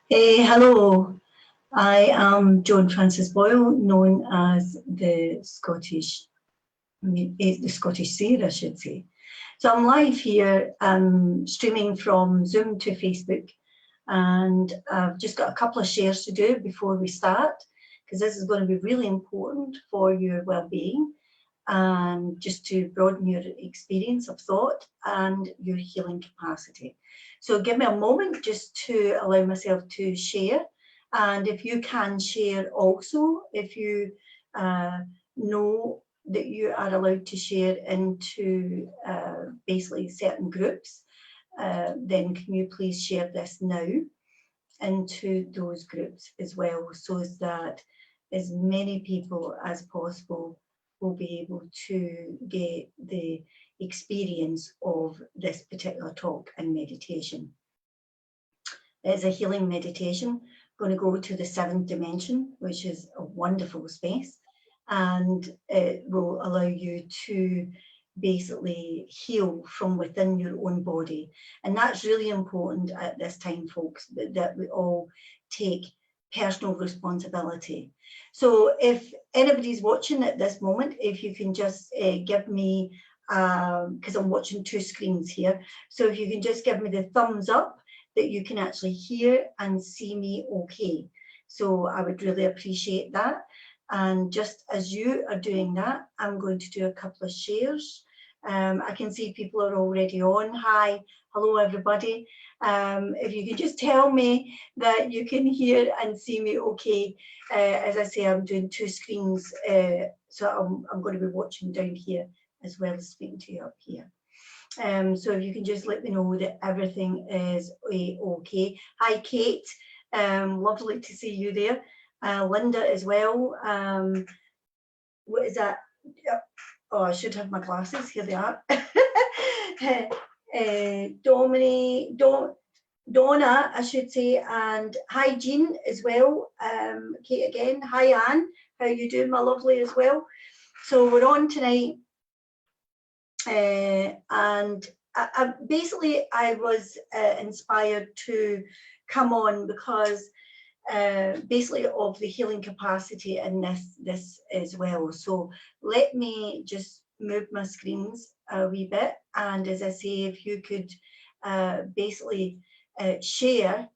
Hello, I am Joan-Frances Boyle, known as the Scottish Seer, I should say. So I'm live here, streaming from Zoom to Facebook, and I've just got a couple of shares to do before we start, because this is going to be really important for your well-being and just to broaden your experience of thought and your healing capacity. So give me a moment just to allow myself to share. And if you can share also, if you know that you are allowed to share into basically certain groups, then can you please share this now into those groups as well, so that as many people as possible will be able to get the experience of this particular talk and meditation. It's a healing meditation. I'm going to go to the 7th dimension, which is a wonderful space, and it will allow you to basically heal from within your own body. And that's really important at this time, folks, that we all take personal responsibility. So if anybody's watching at this moment, if you can just give me, because I'm watching 2 screens here, so if you can just give me the thumbs up that you can actually hear and see me okay. So I would really appreciate that. And just as you are doing that, I'm going to do a couple of shares. I can see people are already on. Hi, hello everybody. If you can just tell me that you can hear and see me okay. As I say, I'm doing 2 screens, so I'm going to be watching down here as well as speaking to you up here. So if you can just let me know that everything is okay. Hi Kate, lovely to see you there. Linda as well. What is that? Oh, I should have my glasses. Here they are. Donna, I should say, and hi Jean as well. Kate again. Hi Anne, how you doing, my lovely, as well? So we're on tonight, and basically I was inspired to come on because basically of the healing capacity in this as well. So let me just move my screens a wee bit, and as I say, if you could basically share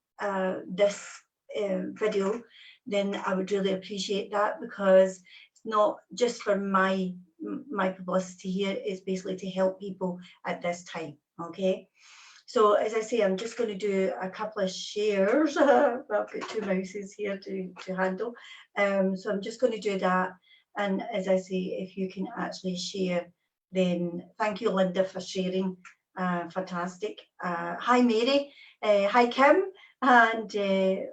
this video, then I would really appreciate that, because it's not just for my publicity here, it's basically to help people at this time. Okay, so as I say, I'm just going to do a couple of shares. I've got 2 mouses here to handle. So I'm just going to do that. And as I say, if you can actually share, then thank you, Linda, for sharing. Fantastic. Hi, Mary. Hi, Kim. And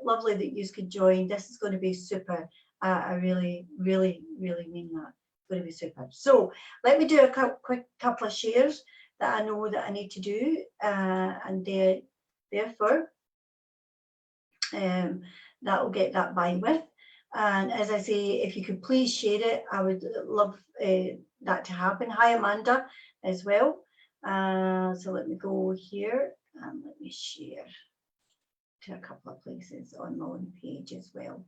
lovely that you could join. This is going to be super. I really, really, really mean that. It's going to be super. So let me do a quick couple of shares that I know that I need to do, and therefore that will get that by with. And as I say, if you could please share it, I would love that to happen. Hi Amanda as well. So let me go here and let me share to a couple of places on my own page as well.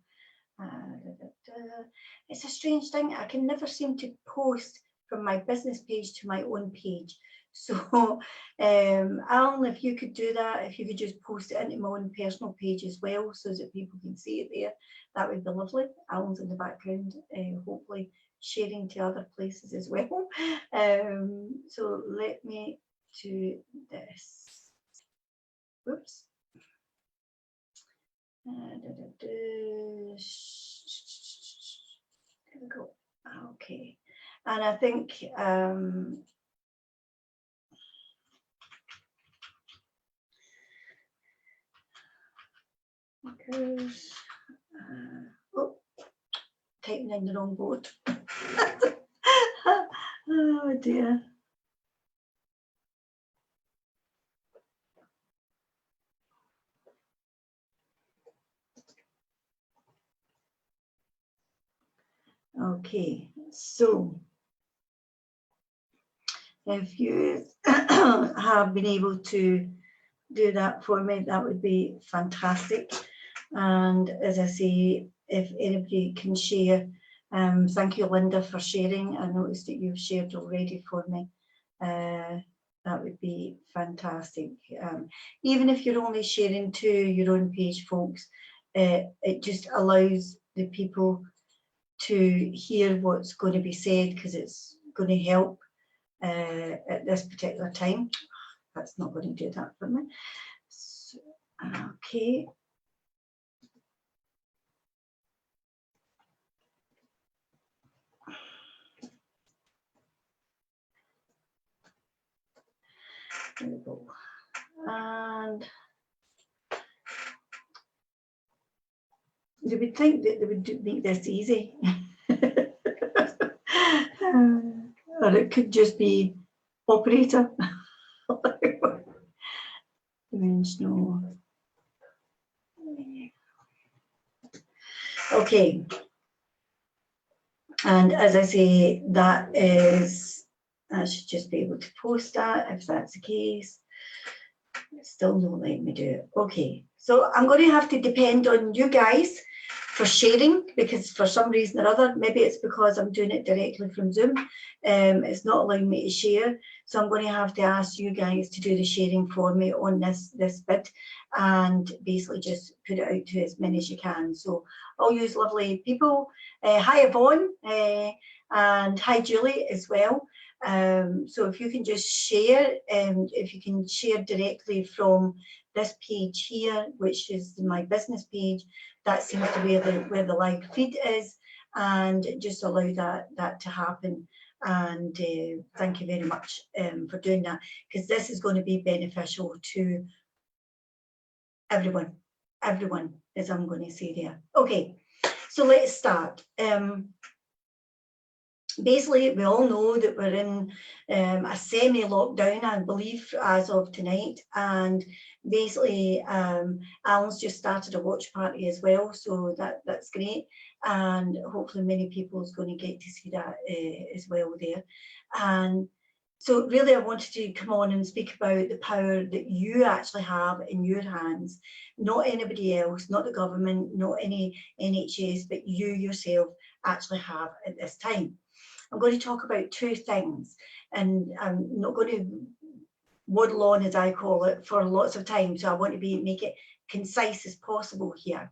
It's a strange thing, I can never seem to post from my business page to my own page. So Alan, if you could do that, if you could just post it into my own personal page as well, so that people can see it there, that would be lovely. Alan's in the background, hopefully sharing to other places as well. So let me do this. Whoops. There we go. Okay, and I think because oh, typing in the wrong board. Oh dear. Okay, so if you have been able to do that for me, that would be fantastic. And as I say, if anybody can share, thank you, Linda, for sharing. I noticed that you've shared already for me. That would be fantastic. Even if you're only sharing to your own page, folks, it just allows the people to hear what's going to be said, because it's going to help at this particular time. That's not going to do that for me. So, okay. There we go. And you would think that they would make this easy. Or it could just be operator. Dimensional. Okay. And as I say, that is, I should just be able to post that if that's the case. It still don't let me do it. Okay, so I'm going to have to depend on you guys for sharing, because for some reason or other, maybe it's because I'm doing it directly from Zoom, it's not allowing me to share. So I'm going to have to ask you guys to do the sharing for me on this bit, and basically just put it out to as many as you can. So all you lovely people, hi Yvonne, and hi Julie as well. So if you can just share, if you can share directly from this page here, which is my business page, that seems to be where the live feed is, and just allow that to happen. And thank you very much for doing that, because this is going to be beneficial to everyone, as I'm going to say there. Okay, so let's start. Basically, we all know that we're in a semi-lockdown, I believe, as of tonight. And basically, Alan's just started a watch party as well, so that's great. And hopefully many people is going to get to see that as well there. And so really, I wanted to come on and speak about the power that you actually have in your hands, not anybody else, not the government, not any NHS, but you yourself actually have at this time. I'm going to talk about two things, and I'm not going to waddle on, as I call it, for lots of time. So I want to make it concise as possible here.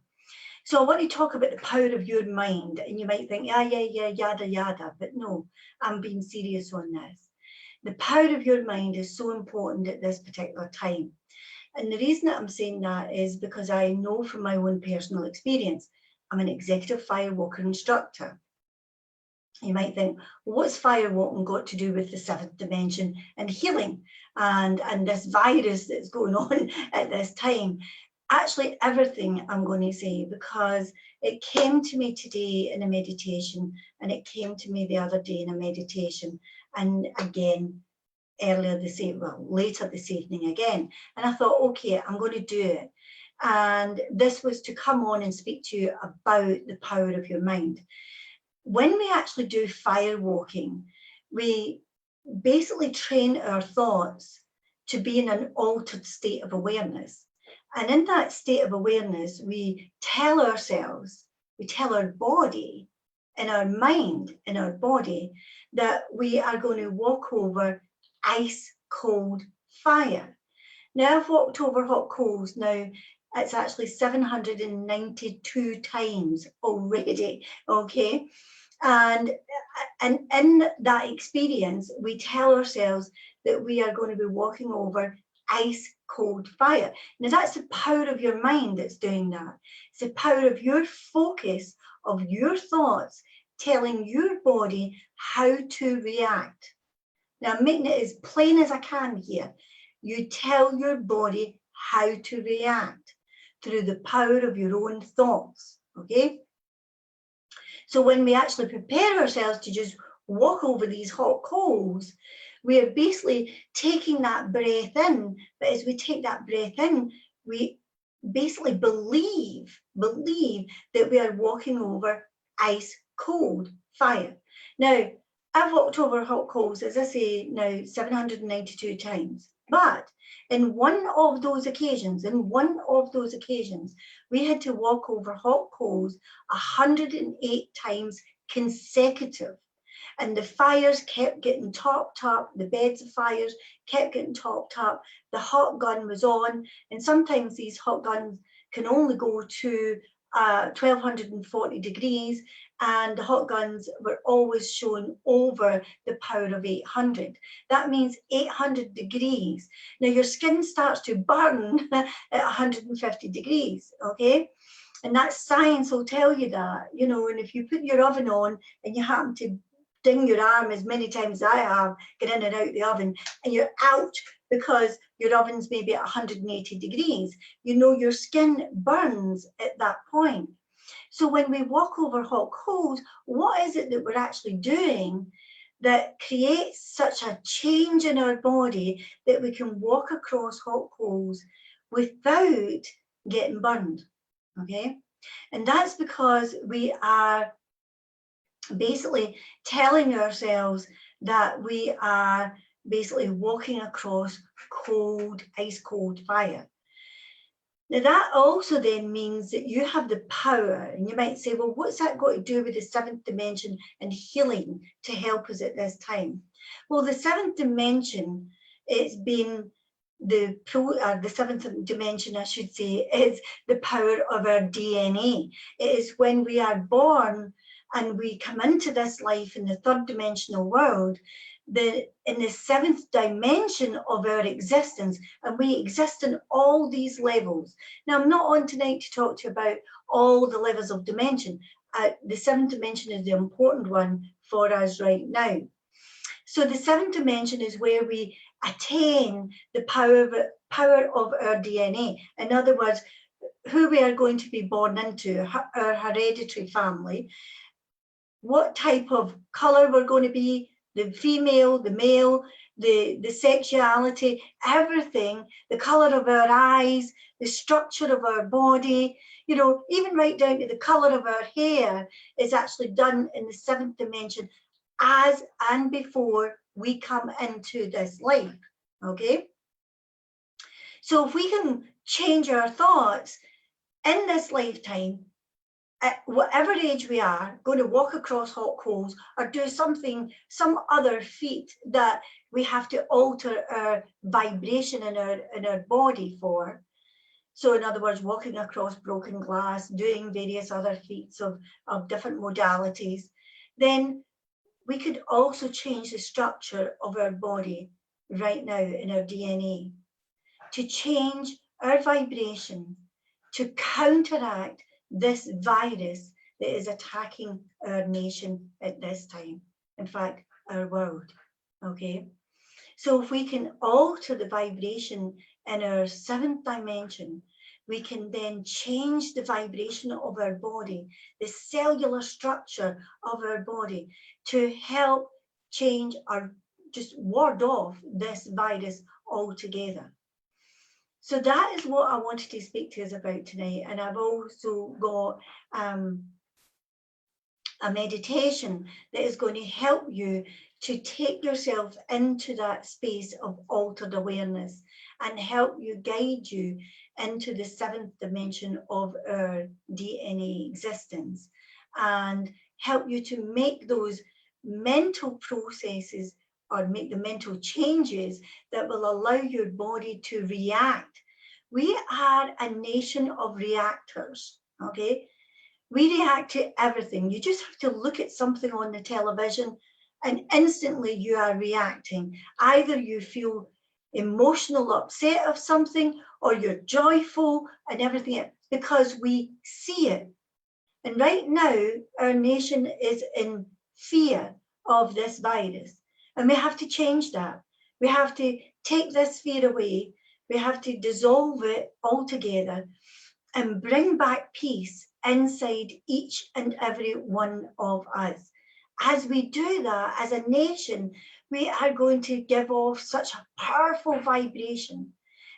So I want to talk about the power of your mind, and you might think, yeah, yada, yada, but no, I'm being serious on this. The power of your mind is so important at this particular time. And the reason that I'm saying that is because I know from my own personal experience, I'm an executive firewalker instructor. You might think, well, what's firewalking got to do with the seventh dimension and healing and this virus that's going on at this time? Actually, everything, I'm going to say, because it came to me today in a meditation, and it came to me the other day in a meditation, and again later this evening again. And I thought, okay, I'm going to do it. And this was to come on and speak to you about the power of your mind. When we actually do firewalking, we basically train our thoughts to be in an altered state of awareness. And in that state of awareness, we tell ourselves, we tell our body, in our mind, in our body, that we are going to walk over ice cold fire. Now I've walked over hot coals now. It's actually 792 times already, okay? And in that experience, we tell ourselves that we are going to be walking over ice cold fire. Now that's the power of your mind that's doing that. It's the power of your focus, of your thoughts, telling your body how to react. Now I'm making it as plain as I can here. You tell your body how to react through the power of your own thoughts, okay? So when we actually prepare ourselves to just walk over these hot coals, we are basically taking that breath in. But as we take that breath in, we basically believe that we are walking over ice cold fire. Now, I've walked over hot coals, as I say now, 792 times. But in one of those occasions, we had to walk over hot coals 108 times consecutive. And the fires kept getting topped up, the beds of fires kept getting topped up, the hot gun was on, and sometimes these hot guns can only go to 1240 degrees, and the hot guns were always shown over the power of 800. That means 800 degrees. Now your skin starts to burn at 150 degrees, okay? And that science will tell you that, you know, and if you put your oven on and you happen to ding your arm as many times as I have, get in and out the oven, and you're out because your oven's maybe at 180 degrees, you know your skin burns at that point. So when we walk over hot coals, what is it that we're actually doing that creates such a change in our body that we can walk across hot coals without getting burned, okay? And that's because we are basically telling ourselves that we are basically walking across cold, ice cold fire. Now that also then means that you have the power, and you might say, well, what's that got to do with the seventh dimension and healing to help us at this time? Well, the seventh dimension, it's been the seventh dimension, I should say, is the power of our DNA. It is when we are born and we come into this life in the third dimensional world, in the seventh dimension of our existence, and we exist in all these levels. Now, I'm not on tonight to talk to you about all the levels of dimension. The seventh dimension is the important one for us right now. So the seventh dimension is where we attain the power of our DNA. In other words, who we are going to be born into, our hereditary family, what type of color we're going to be, the female, the male, the sexuality, everything, the color of our eyes, the structure of our body, you know, even right down to the color of our hair is actually done in the seventh dimension as and before we come into this life, okay? So if we can change our thoughts in this lifetime, at whatever age we are, going to walk across hot coals or do something, some other feat that we have to alter our vibration in our body for. So in other words, walking across broken glass, doing various other feats of different modalities, then we could also change the structure of our body right now in our DNA to change our vibration, to counteract this virus that is attacking our nation at this time. In fact, our world, okay? So if we can alter the vibration in our seventh dimension, we can then change the vibration of our body, the cellular structure of our body, to help change or just ward off this virus altogether. So that is what I wanted to speak to us about tonight. And I've also got a meditation that is going to help you to take yourself into that space of altered awareness and help you guide you into the seventh dimension of our DNA existence and help you to make those mental processes or make the mental changes that will allow your body to react. We are a nation of reactors, okay? We react to everything. You just have to look at something on the television and instantly you are reacting. Either you feel emotional upset of something or you're joyful and everything because we see it. And right now, our nation is in fear of this virus. And we have to change that. We have to take this fear away. We have to dissolve it altogether and bring back peace inside each and every one of us. As we do that, as a nation, we are going to give off such a powerful vibration,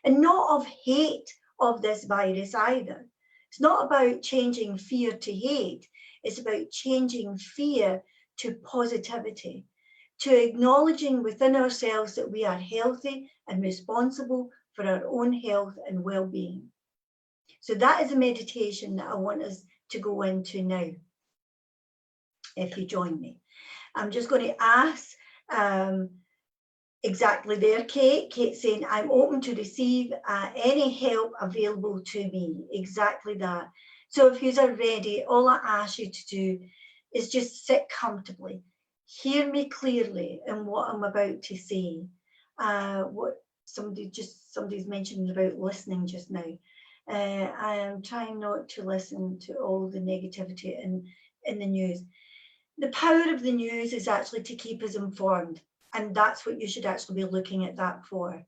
and not of hate of this virus either. It's not about changing fear to hate. It's about changing fear to positivity, to acknowledging within ourselves that we are healthy and responsible for our own health and well-being. So that is a meditation that I want us to go into now, if you join me. I'm just going to ask exactly there, Kate. Kate's saying, I'm open to receive any help available to me. Exactly that. So if you are ready, all I ask you to do is just sit comfortably. Hear me clearly in what I'm about to say. What somebody's mentioned about listening just now. I am trying not to listen to all the negativity in the news. The power of the news is actually to keep us informed, and that's what you should actually be looking at that for.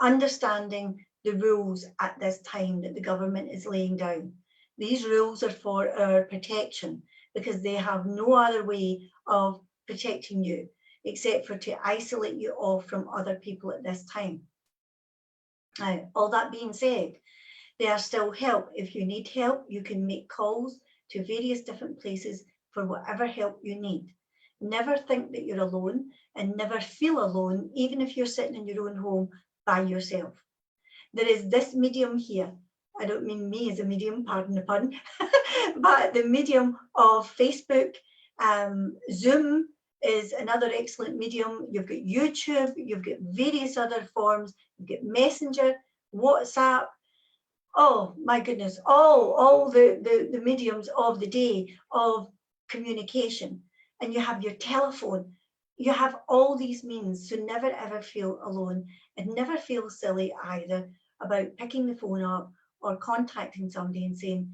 Understanding the rules at this time that the government is laying down. These rules are for our protection because they have no other way of protecting you except for to isolate you off from other people at this time. Now, all that being said, there are still help. If you need help, you can make calls to various different places for whatever help you need. Never think that you're alone and never feel alone, even if you're sitting in your own home by yourself. There is this medium here. I don't mean me as a medium, pardon the pun, but the medium of Facebook, Zoom is another excellent medium. You've got YouTube, you've got various other forms, you've got Messenger, WhatsApp. Oh my goodness, all the mediums of the day of communication. And you have your telephone, you have all these means, so never ever feel alone and never feel silly either about picking the phone up or contacting somebody and saying,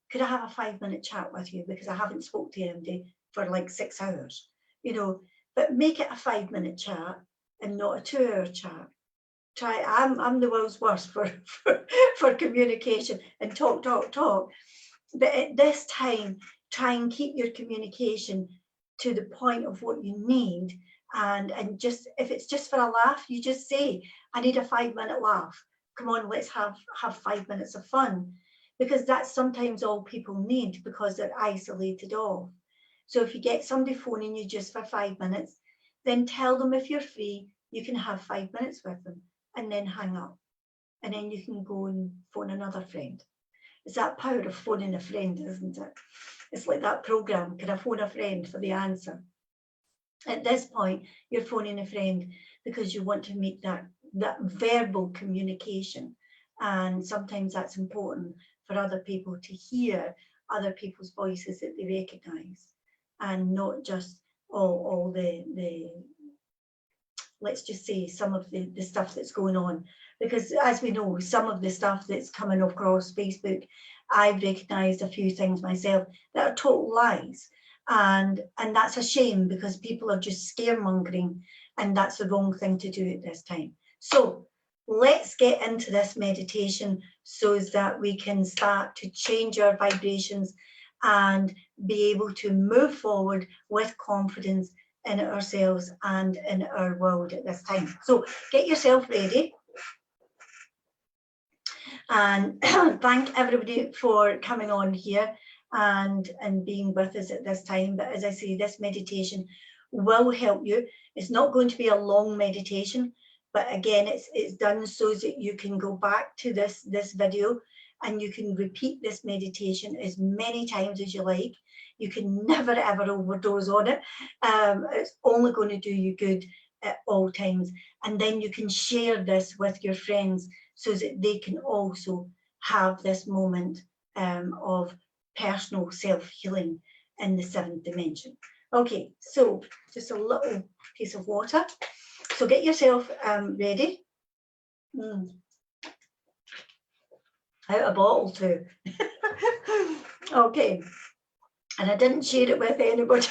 could I have a 5-minute chat with you, because I haven't spoke to anybody for like 6 hours, you know. But make it a 5-minute chat and not a 2-hour chat. Try, I'm the world's worst for communication and talk. But at this time, try and keep your communication to the point of what you need. And just, if it's just for a laugh, you just say, I need a 5-minute laugh. Come on, let's have 5 minutes of fun. Because that's sometimes all people need, because they're isolated off. So if you get somebody phoning you just for 5 minutes, then tell them if you're free, you can have 5 minutes with them, and then hang up. And then you can go and phone another friend. It's that power of phoning a friend, isn't it? It's like that program, can I phone a friend for the answer? At this point, you're phoning a friend because you want to make that verbal communication. And sometimes that's important for other people to hear other people's voices that they recognise, and not just all the let's just say some of the stuff that's going on. Because as we know, some of the stuff that's coming across Facebook, I've recognised a few things myself that are total lies. And that's a shame, because people are just scaremongering, and that's the wrong thing to do at this time. So let's get into this meditation so that we can start to change our vibrations and be able to move forward with confidence in ourselves and in our world at this time. So get yourself ready. And thank everybody for coming on here and being with us at this time. But as I say, this meditation will help you. It's not going to be a long meditation, but again, it's done so that you can go back to this video and you can repeat this meditation as many times as you like. You can never ever overdose on it. It's only going to do you good at all times. And then you can share this with your friends so that they can also have this moment of personal self-healing in the 7th dimension. Okay, so just a little piece of water. So get yourself ready. Out of bottle too. Okay, and I didn't share it with anybody.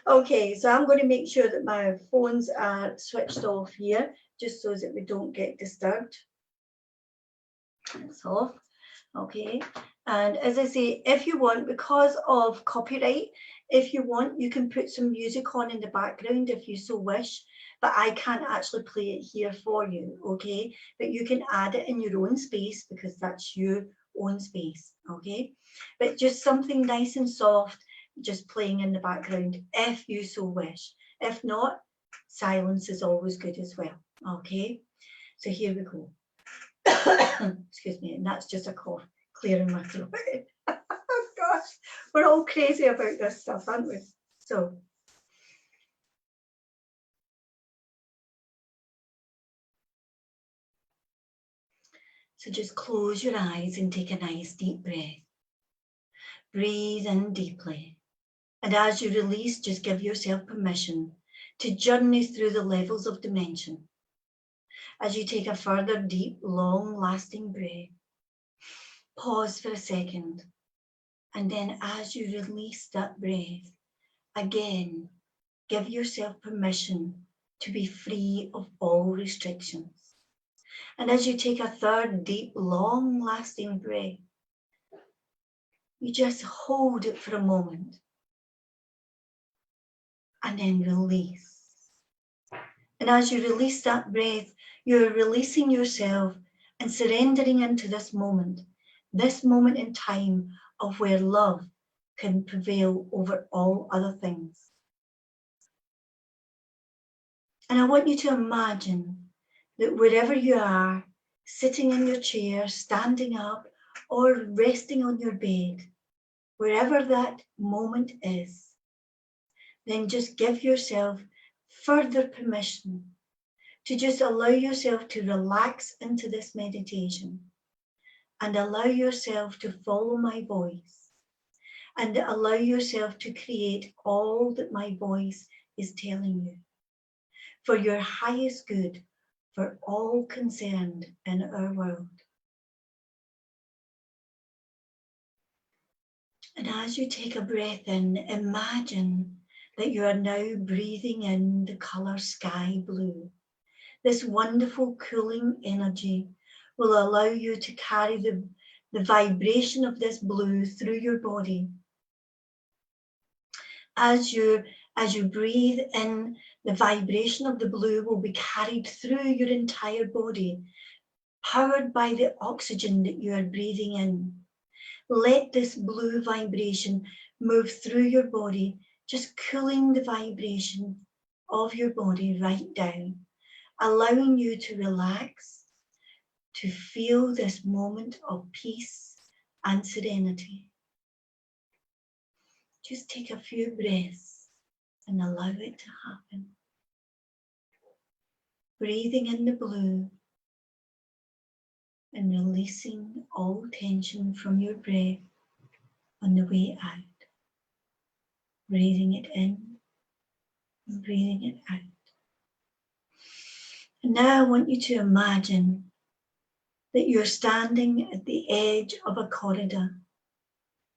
Okay, so I'm going to make sure that my phones are switched off here, just so that we don't get disturbed. It's off. Okay, and as I say, if you want, because of copyright, if you want, you can put some music on in the background if you so wish, but I can't actually play it here for you, okay? But you can add it in your own space, because that's your own space, okay? But just something nice and soft just playing in the background if you so wish. If not, silence is always good as well. Okay, so here we go. Excuse me, and that's just a cough clearing my throat. Oh gosh, we're all crazy about this stuff, aren't we? So just close your eyes and take a nice deep breath. Breathe in deeply. And as you release, just give yourself permission to journey through the levels of dimension. As you take a further deep, long-lasting breath, pause for a second. And then as you release that breath, again, give yourself permission to be free of all restrictions. And as you take a third deep, long-lasting breath, you just hold it for a moment and then release. And as you release that breath, you're releasing yourself and surrendering into this moment in time of where love can prevail over all other things. And I want you to imagine that wherever you are, sitting in your chair, standing up, or resting on your bed, wherever that moment is, then just give yourself further permission to just allow yourself to relax into this meditation and allow yourself to follow my voice and allow yourself to create all that my voice is telling you for your highest good, for all concerned in our world. And as you take a breath in, imagine that you are now breathing in the colour sky blue. This wonderful cooling energy will allow you to carry the vibration of this blue through your body. As you breathe in, the vibration of the blue will be carried through your entire body, powered by the oxygen that you are breathing in. Let this blue vibration move through your body, just cooling the vibration of your body right down, allowing you to relax, to feel this moment of peace and serenity. Just take a few breaths and allow it to happen. Breathing in the blue and releasing all tension from your breath on the way out. Breathing it in and breathing it out. And now I want you to imagine that you're standing at the edge of a corridor.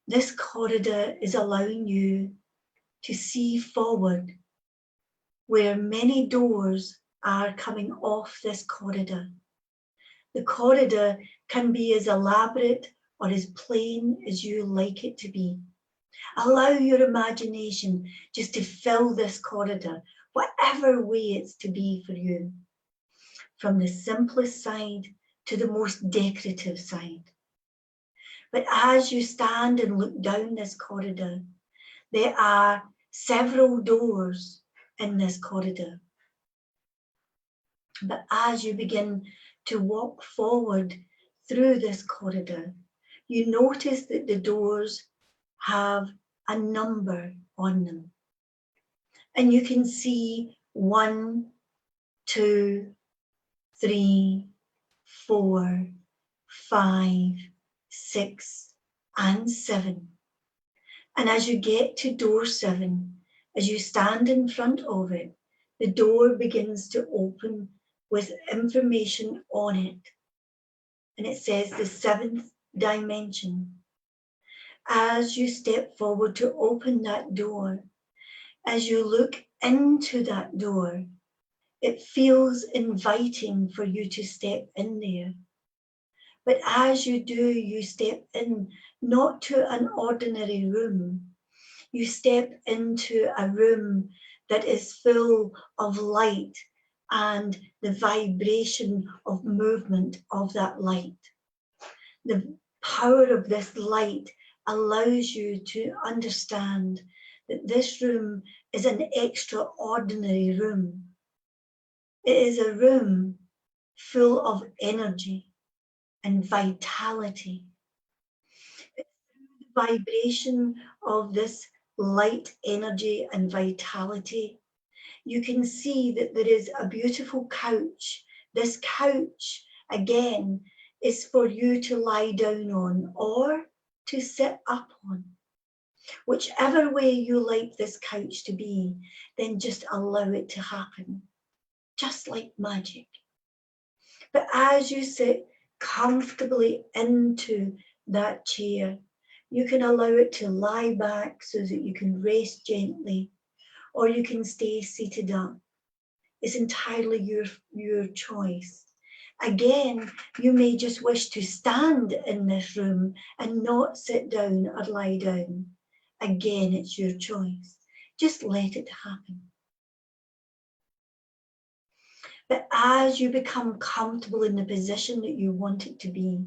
This corridor is allowing you to see forward where many doors are coming off this corridor. The corridor can be as elaborate or as plain as you like it to be. Allow your imagination just to fill this corridor, whatever way it's to be for you, from the simplest side to the most decorative side. But as you stand and look down this corridor, there are several doors in this corridor. But as you begin to walk forward through this corridor, you notice that the doors have a number on them. And you can see 1, 2, 3, 4, 5, 6, and 7. And as you get to door 7, as you stand in front of it, the door begins to open with information on it. And it says the 7th dimension. As you step forward to open that door, as you look into that door, it feels inviting for you to step in there. But as you do, you step in not to an ordinary room. You step into a room that is full of light and the vibration of movement of that light. The power of this light allows you to understand that this room is an extraordinary room. It is a room full of energy and vitality. The vibration of this light energy and vitality, you can see that there is a beautiful couch. This couch, again, is for you to lie down on or to sit up on. Whichever way you like this couch to be, then just allow it to happen, just like magic. But as you sit comfortably into that chair, you can allow it to lie back so that you can rest gently, or you can stay seated up. It's entirely your choice. Again, you may just wish to stand in this room and not sit down or lie down. Again, it's your choice. Just let it happen. But as you become comfortable in the position that you want it to be,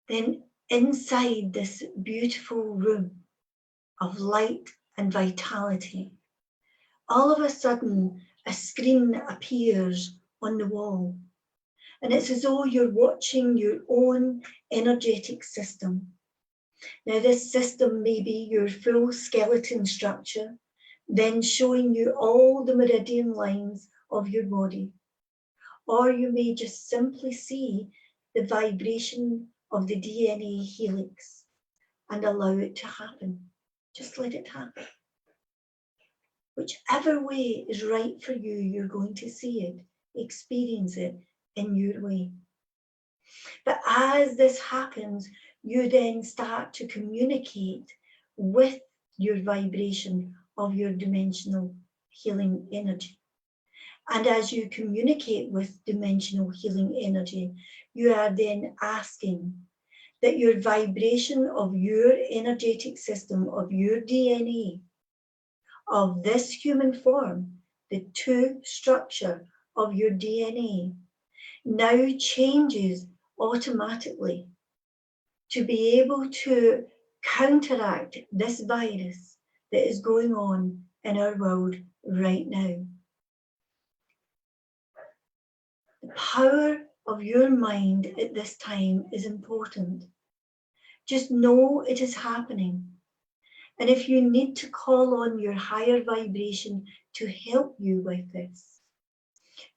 then inside this beautiful room of light and vitality, all of a sudden a screen appears on the wall. And it's as though you're watching your own energetic system. Now, this system may be your full skeleton structure, then showing you all the meridian lines of your body. Or you may just simply see the vibration of the DNA helix and allow it to happen. Just let it happen. Whichever way is right for you, you're going to see it, experience it in your way. But as this happens, you then start to communicate with your vibration of your dimensional healing energy. And as you communicate with dimensional healing energy, you are then asking that your vibration of your energetic system, of your DNA, of this human form, the two structure of your DNA, now changes automatically to be able to counteract this virus that is going on in our world right now. The power of your mind at this time is important. Just know it is happening. And if you need to call on your higher vibration to help you with this,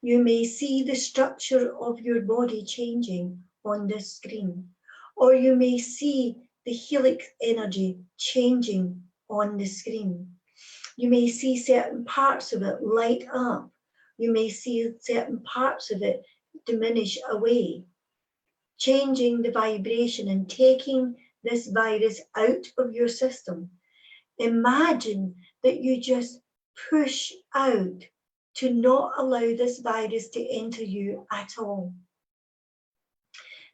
you may see the structure of your body changing on this screen, or you may see the helix energy changing on the screen. You may see certain parts of it light up. You may see certain parts of it diminish away, changing the vibration and taking this virus out of your system. Imagine that you just push out to not allow this virus to enter you at all.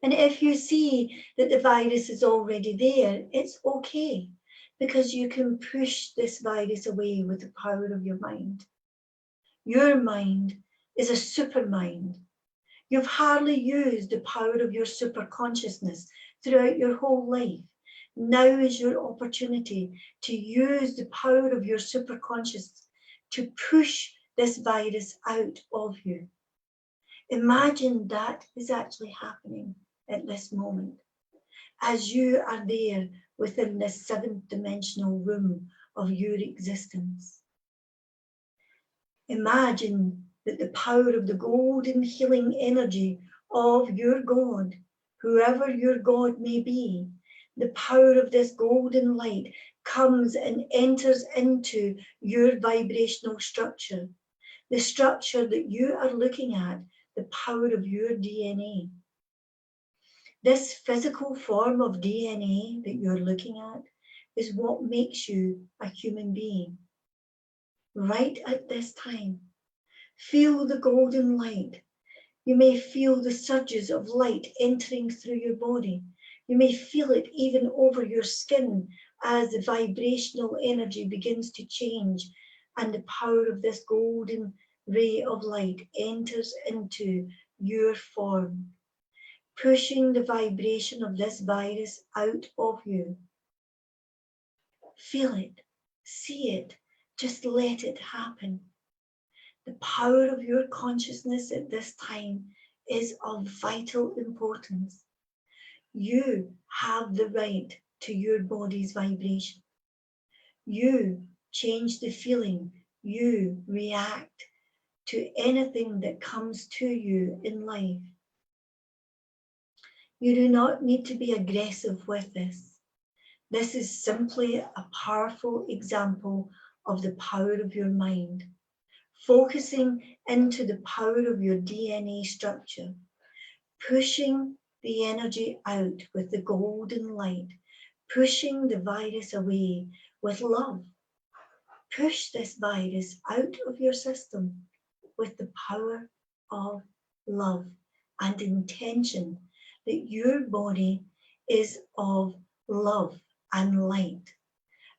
And if you see that the virus is already there, it's okay, because you can push this virus away with the power of your mind. Your mind is a super mind. You've hardly used the power of your super consciousness throughout your whole life. Now is your opportunity to use the power of your super consciousness to push this virus out of you. Imagine that is actually happening at this moment, as you are there within this seventh dimensional room of your existence. Imagine that the power of the golden healing energy of your God, whoever your God may be, the power of this golden light comes and enters into your vibrational structure, the structure that you are looking at, the power of your DNA. This physical form of DNA that you're looking at is what makes you a human being. Right at this time, feel the golden light. You may feel the surges of light entering through your body. You may feel it even over your skin as the vibrational energy begins to change and the power of this golden ray of light enters into your form. pushing the vibration of this virus out of you. Feel it, see it, just let it happen. The power of your consciousness at this time is of vital importance. You have the right to your body's vibration. You change the feeling. You react to anything that comes to you in life. You do not need to be aggressive with this. This is simply a powerful example of the power of your mind. Focusing into the power of your DNA structure, pushing the energy out with the golden light, pushing the virus away with love. Push this virus out of your system with the power of love and intention that your body is of love and light,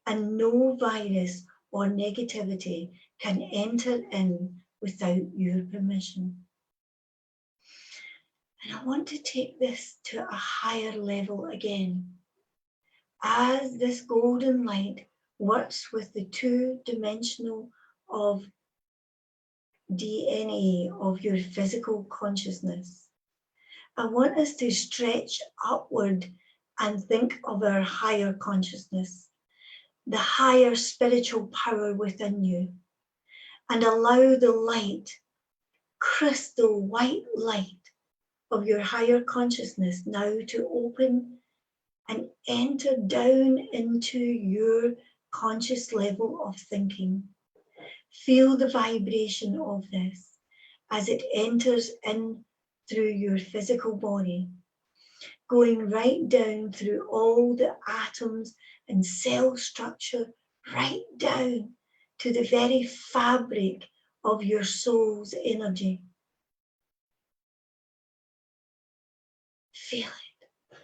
and no virus or negativity can enter in without your permission. And I want to take this to a higher level again. As this golden light works with the two-dimensional of DNA of your physical consciousness, I want us to stretch upward and think of our higher consciousness, the higher spiritual power within you, and allow the light, crystal white light of your higher consciousness now to open and enter down into your conscious level of thinking. Feel the vibration of this as it enters in through your physical body, going right down through all the atoms and cell structure, right down to the very fabric of your soul's energy. Feel it.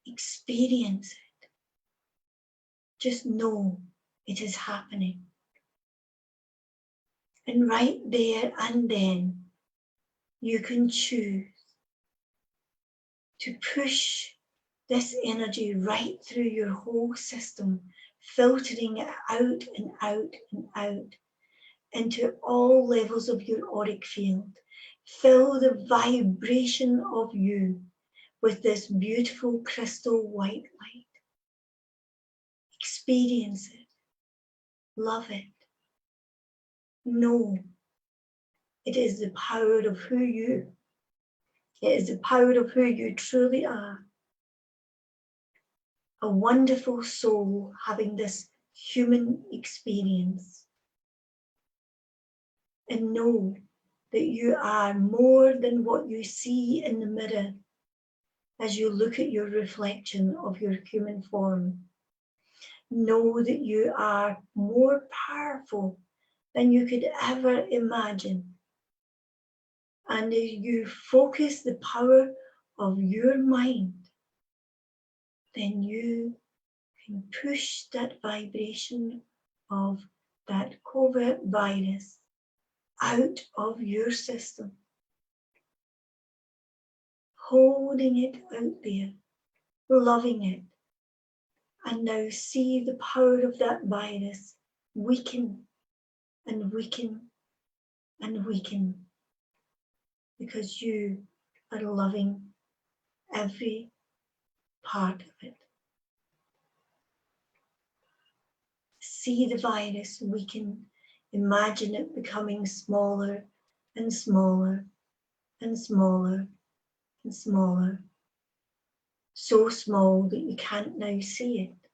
Experience it. Just know it is happening. And right there and then, you can choose to push this energy right through your whole system, filtering it out and out and out into all levels of your auric field. Fill the vibration of you with this beautiful crystal white light. Experience it. Love it. Know it is the power of who you. It is the power of who you truly are. A wonderful soul having this human experience. And know that you are more than what you see in the mirror as you look at your reflection of your human form. Know that you are more powerful than you could ever imagine. And as you focus the power of your mind, then you can push that vibration of that covert virus out of your system, holding it out there, loving it. And now see the power of that virus weaken and weaken and weaken, because you are loving every part of it. See the virus weaken. Imagine it becoming smaller and smaller and smaller and smaller. So small that you can't now see it.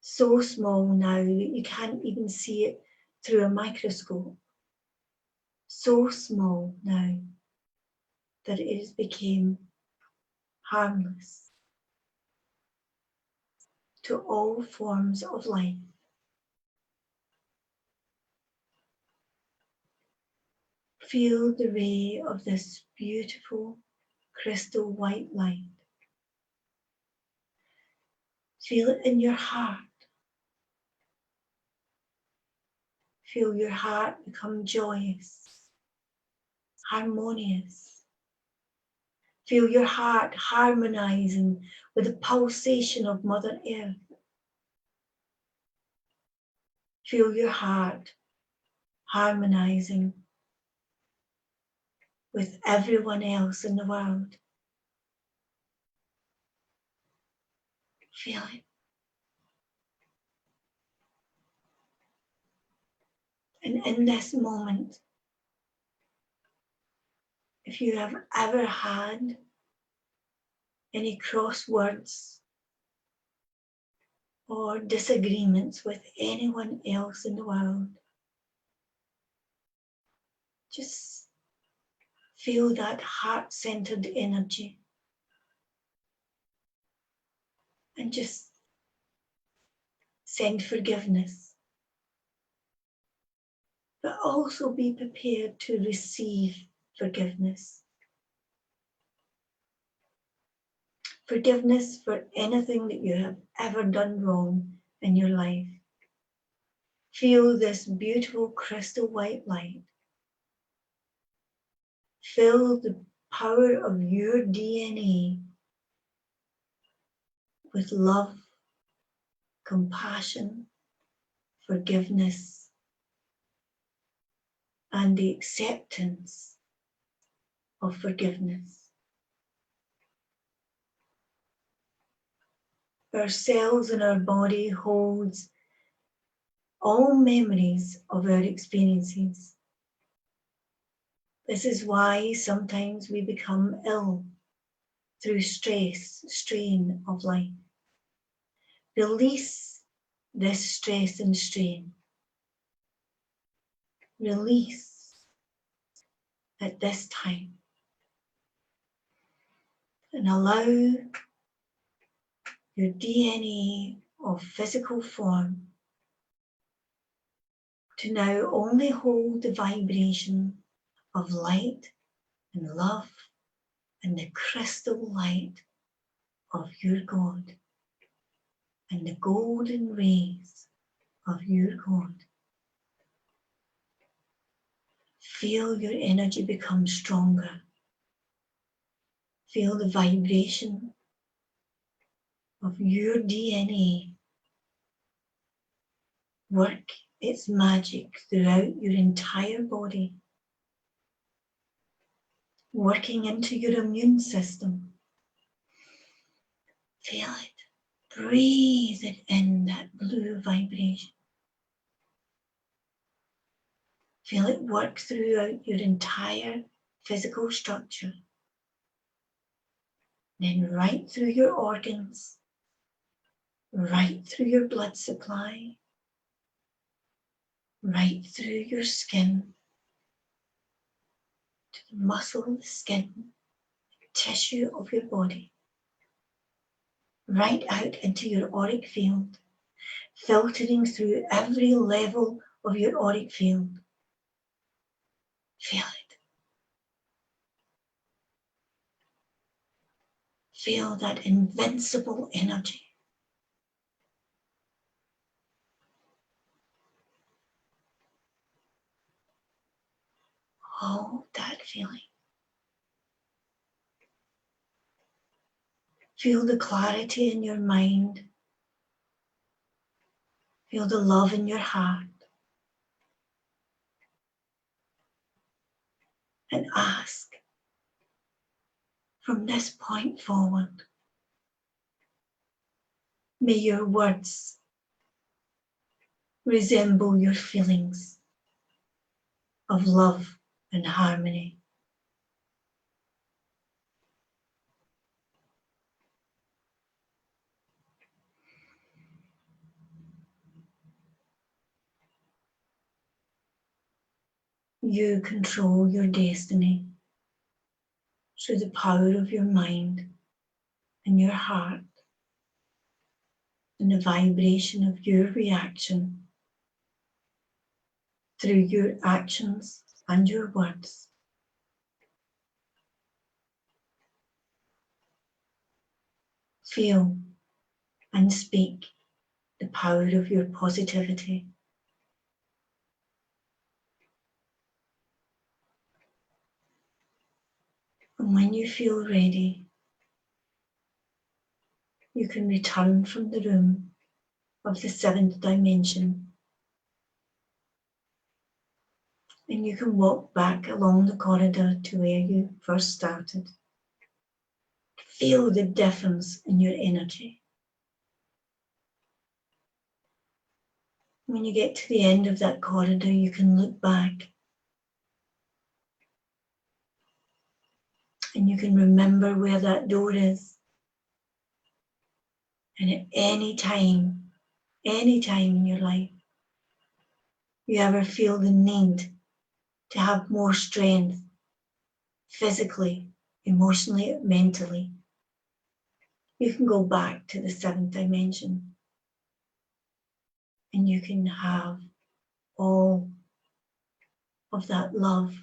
So small now that you can't even see it through a microscope. So small now that it has become harmless to all forms of life. Feel the ray of this beautiful crystal white light. Feel it in your heart. Feel your heart become joyous, harmonious, Feel your heart harmonizing with the pulsation of Mother Earth. Feel your heart harmonizing with everyone else in the world. Feel it. And in this moment, if you have ever had any crosswords or disagreements with anyone else in the world, just feel that heart-centered energy and just send forgiveness, but also be prepared to receive forgiveness. Forgiveness for anything that you have ever done wrong in your life. Feel this beautiful crystal white light. Fill the power of your DNA with love, compassion, forgiveness, and the acceptance of forgiveness. Our cells in our body holds all memories of our experiences. This is why sometimes we become ill through stress, strain of life. Release this stress and strain. Release at this time. And allow your DNA of physical form to now only hold the vibration of light and love and the crystal light of your God and the golden rays of your God. Feel your energy become stronger. Feel the vibration of your DNA work its magic throughout your entire body, working into your immune system. Feel it. Breathe it in, that blue vibration. Feel it work throughout your entire physical structure. Then right through your organs, right through your blood supply, right through your skin, to the muscle, the skin, tissue of your body, right out into your auric field, filtering through every level of your auric field. Feel it. Feel that invincible energy. Hold that feeling. Feel the clarity in your mind. Feel the love in your heart. And ask, from this point forward, may your words resemble your feelings of love and harmony. You control your destiny through the power of your mind and your heart and the vibration of your reaction through your actions and your words. Feel and speak the power of your positivity. And And when you feel ready, you can return from the room of the 7th dimension. And you can walk back along the corridor to where you first started. Feel the difference in your energy. When you get to the end of that corridor, you can look back and you can remember where that door is. And at any time in your life, you ever feel the need to have more strength, physically, emotionally, mentally, you can go back to the 7th dimension and you can have all of that love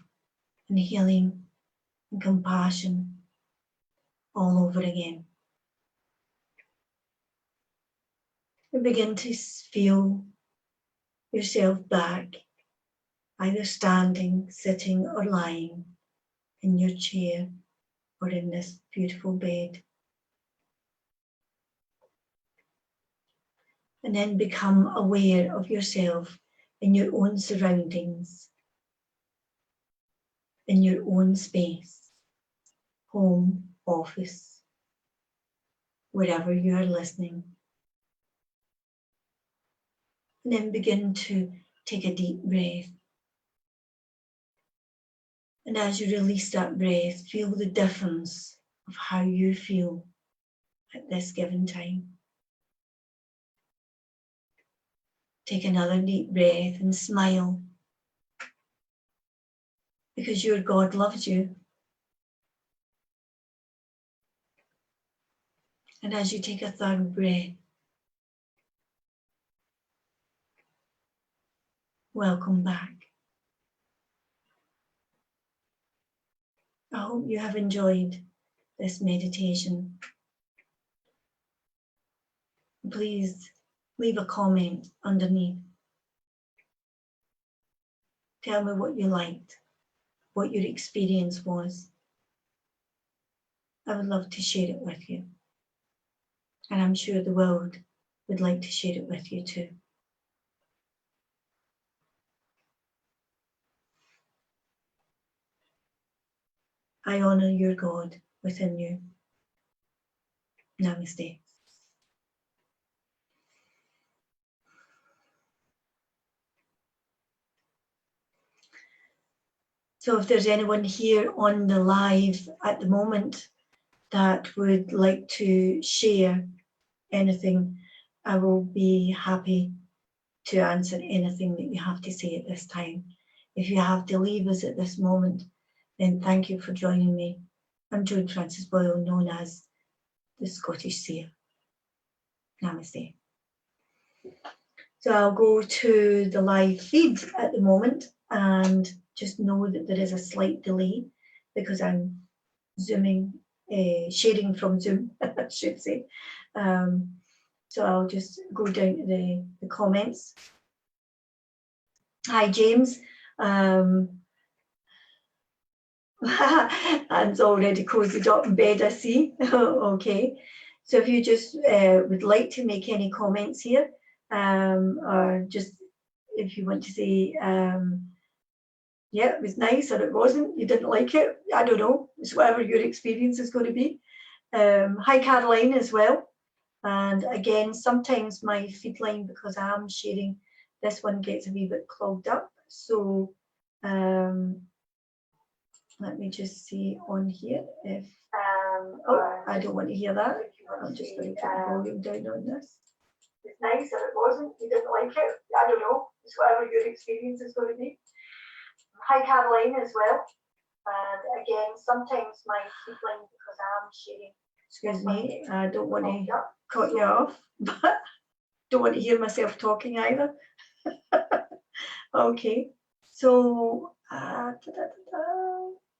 and healing and compassion all over again. You begin to feel yourself back, either standing, sitting or lying in your chair or in this beautiful bed. And then become aware of yourself in your own surroundings, in your own space, home, office, wherever you are listening. And then begin to take a deep breath. And as you release that breath, feel the difference of how you feel at this given time. Take another deep breath and smile, because your God loves you. And as you take a third breath, welcome back. I hope you have enjoyed this meditation. Please leave a comment underneath. Tell me what you liked, what your experience was. I would love to share it with you. And I'm sure the world would like to share it with you too. I honor your God within you. Namaste. So if there's anyone here on the live at the moment that would like to share anything, I will be happy to answer anything that you have to say at this time. If you have to leave us at this moment, then thank you for joining me. I'm Joan-Frances Boyle, known as the Scottish Seer. Namaste. So I'll go to the live feed at the moment and just know that there is a slight delay because I'm zooming, sharing from Zoom, I should say. So I'll just go down to the comments. Hi, James. Anne's already cozied up in bed, I see. Okay. So if you just would like to make any comments here, or just if you want to say, yeah, it was nice or it wasn't, you didn't like it, I don't know. It's whatever your experience is going to be. Hi, Caroline, as well. And again, sometimes my feed line, because I am sharing, this one gets a wee bit clogged up. So let me just see on here if, oh, I don't want to hear that. I'm just going to put the volume down on this. It's nice or it wasn't, you didn't like it, I don't know. It's whatever your experience is going to be. Hi, Caroline, as well. And again, sometimes my feed line, because I am sharing, excuse me, I don't want to cut you off, but don't want to hear myself talking either. Okay, so let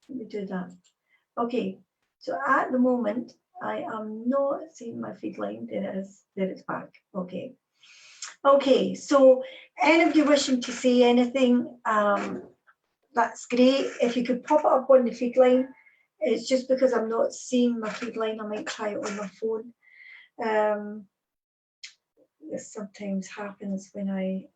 me do that. Okay, so at the moment, I am not seeing my feed line. There it is, there it's back. Okay. Okay, so any of you wishing to say anything, that's great. If you could pop it up on the feed line, it's just because I'm not seeing my feed line. I might try it on my phone. This sometimes happens when I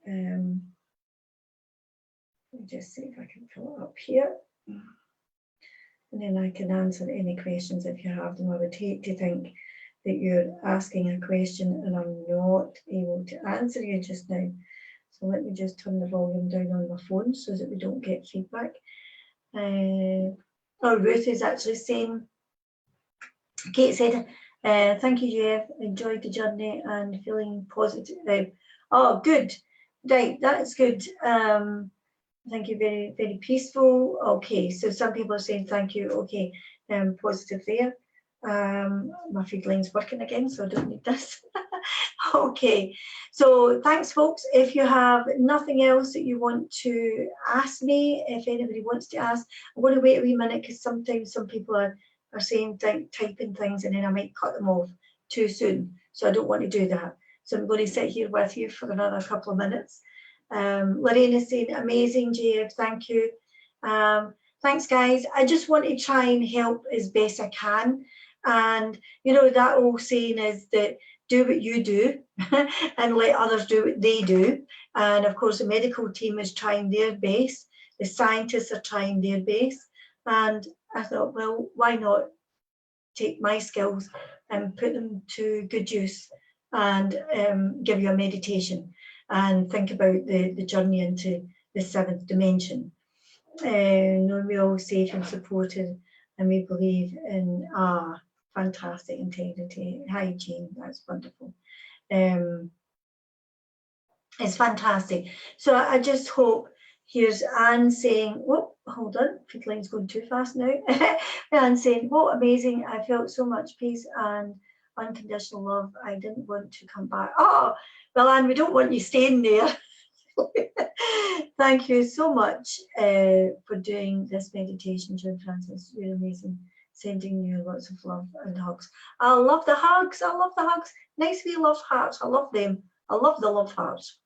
let me just see if I can pull it up here, and then I can answer any questions if you have them. I would hate to think that you're asking a question and I'm not able to answer you just now. So let me just turn the volume down on my phone so that we don't get feedback. Oh, Ruth is actually saying, Kate said, thank you, Jeff. Enjoyed the journey and feeling positive. Oh, good. Right, that's good. Thank you, very, very peaceful. Okay, so some people are saying thank you. Okay, positive there. My feed line's working again, so I don't need this. Okay, so thanks, folks. If you have nothing else that you want to ask me, if anybody wants to ask, I'm going to wait a wee minute because sometimes some people are saying, typing things, and then I might cut them off too soon. So I don't want to do that. So I'm going to sit here with you for another couple of minutes. Lorraine is saying, amazing, JF, thank you. Thanks, guys. I just want to try and help as best I can. And, you know, that old saying is that do what you do and let others do what they do. And, of course, the medical team is trying their best. The scientists are trying their best. And I thought, well, why not take my skills and put them to good use and give you a meditation and think about the journey into the seventh dimension. We're all safe and supported, and we believe in fantastic integrity, hygiene. That's wonderful. It's fantastic. So I just hope. Here's Anne saying, "Whoa, hold on, feed line's going too fast now." Anne saying, "Whoa, amazing! I felt so much peace and unconditional love. I didn't want to come back." Oh, well, Anne, we don't want you staying there. Thank you so much for doing this meditation, Joan-Frances. You're amazing. Sending you lots of love and hugs. I love the hugs. I love the hugs. Nice wee love hearts. I love them. I love the love hearts.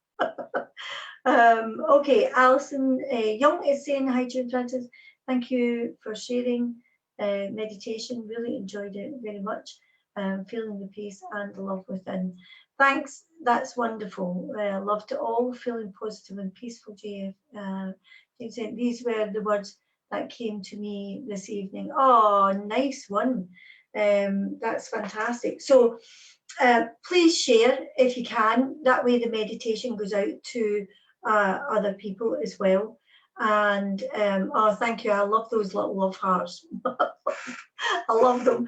Okay, Alison Young is saying, hi, Joan-Frances. Thank you for sharing meditation. Really enjoyed it very much. Feeling the peace and the love within. Thanks, that's wonderful. Love to all, feeling positive and peaceful, JF. These were the words that came to me this evening. Oh, nice one. That's fantastic. So please share if you can. That way the meditation goes out to other people as well. And oh, thank you. I love those little love hearts. I love them.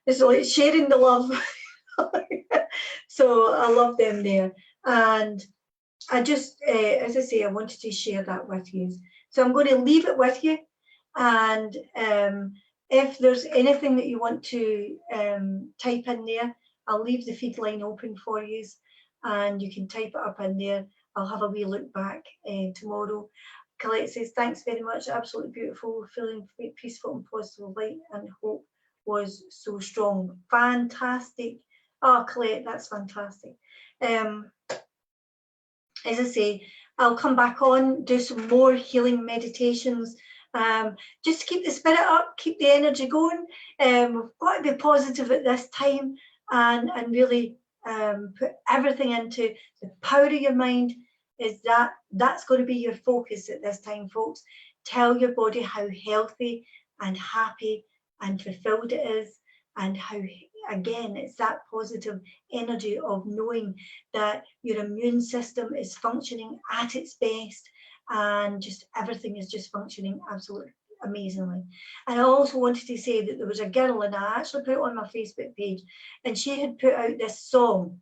It's like sharing the love. So I love them there. And I just, as I say, I wanted to share that with you. So I'm going to leave it with you. And if there's anything that you want to type in there, I'll leave the feed line open for you. And you can type it up in there. I'll have a wee look back tomorrow. Colette says, thanks very much. Absolutely beautiful. Feeling peaceful and positive light and hope was so strong. Fantastic. Oh, Colette, that's fantastic. As I say, I'll come back on, do some more healing meditations, just to keep the spirit up, keep the energy going. We've got to be positive at this time and really put everything into the power of your mind. That's going to be your focus at this time, folks. Tell your body how healthy and happy and fulfilled it is, and how, again, it's that positive energy of knowing that your immune system is functioning at its best and just everything is just functioning absolutely amazingly. And I also wanted to say that there was a girl, and I actually put it on my Facebook page, and she had put out this song.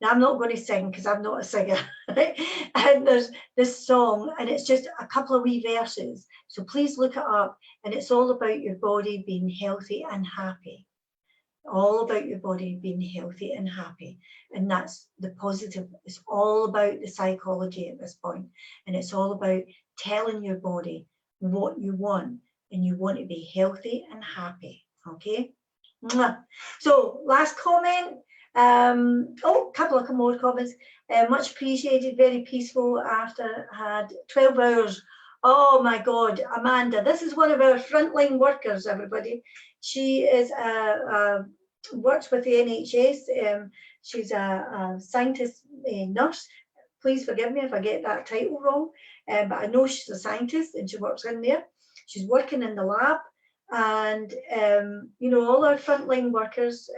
Now, I'm not going to sing because I'm not a singer, right? And there's this song, and it's just a couple of wee verses. So please look it up, and it's all about your body being healthy and happy. All about your body being healthy and happy. And that's the positive. It's all about the psychology at this point. And it's all about telling your body what you want, and you want to be healthy and happy. Okay? So, last comment. A couple of more comments. Much appreciated, very peaceful after had 12 hours Oh my God, Amanda, this is one of our frontline workers, everybody. She is works with the NHS. She's a scientist, a nurse. Please forgive me if I get that title wrong, but I know she's a scientist and she works in there. She's working in the lab, and you know, all our frontline workers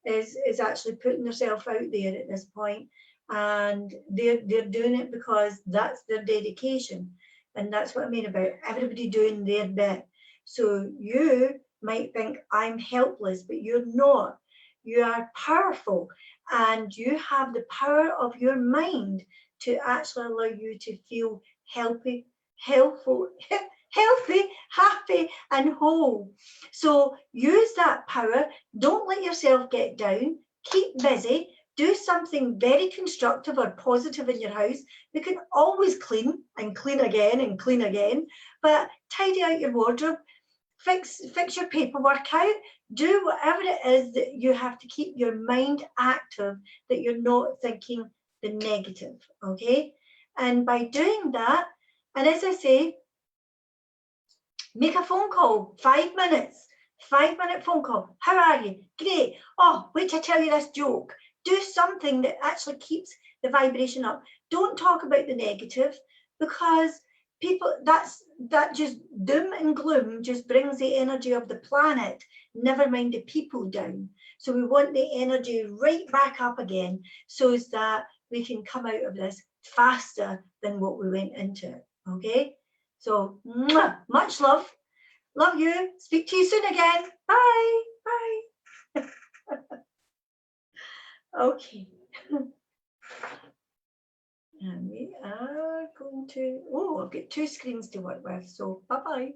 is actually putting herself out there at this point, and they're doing it because that's their dedication, and that's what I mean about everybody doing their bit. So you might think I'm helpless, but you're not. You are powerful, and you have the power of your mind to actually allow you to feel healthy, helpful, healthy, happy, and whole. So use that power. Don't let yourself get down. Keep busy. Do something very constructive or positive in your house. You can always clean and clean again and clean again, but tidy out your wardrobe. Fix your paperwork out. Do whatever it is that you have to keep your mind active, that you're not thinking the negative, okay? And by doing that, and as I say, make a phone call, 5 minutes, 5 minute phone call. How are you? Great. Oh, wait till I tell you this joke. Do something that actually keeps the vibration up. Don't talk about the negative, because people, that just doom and gloom just brings the energy of the planet, never mind the people, down. So we want the energy right back up again, so as that we can come out of this faster than what we went into it. Okay? So, much love. Love you. Speak to you soon again. Bye. Bye. Okay. And we are going to, oh, I've got 2 screens to work with. So, bye-bye.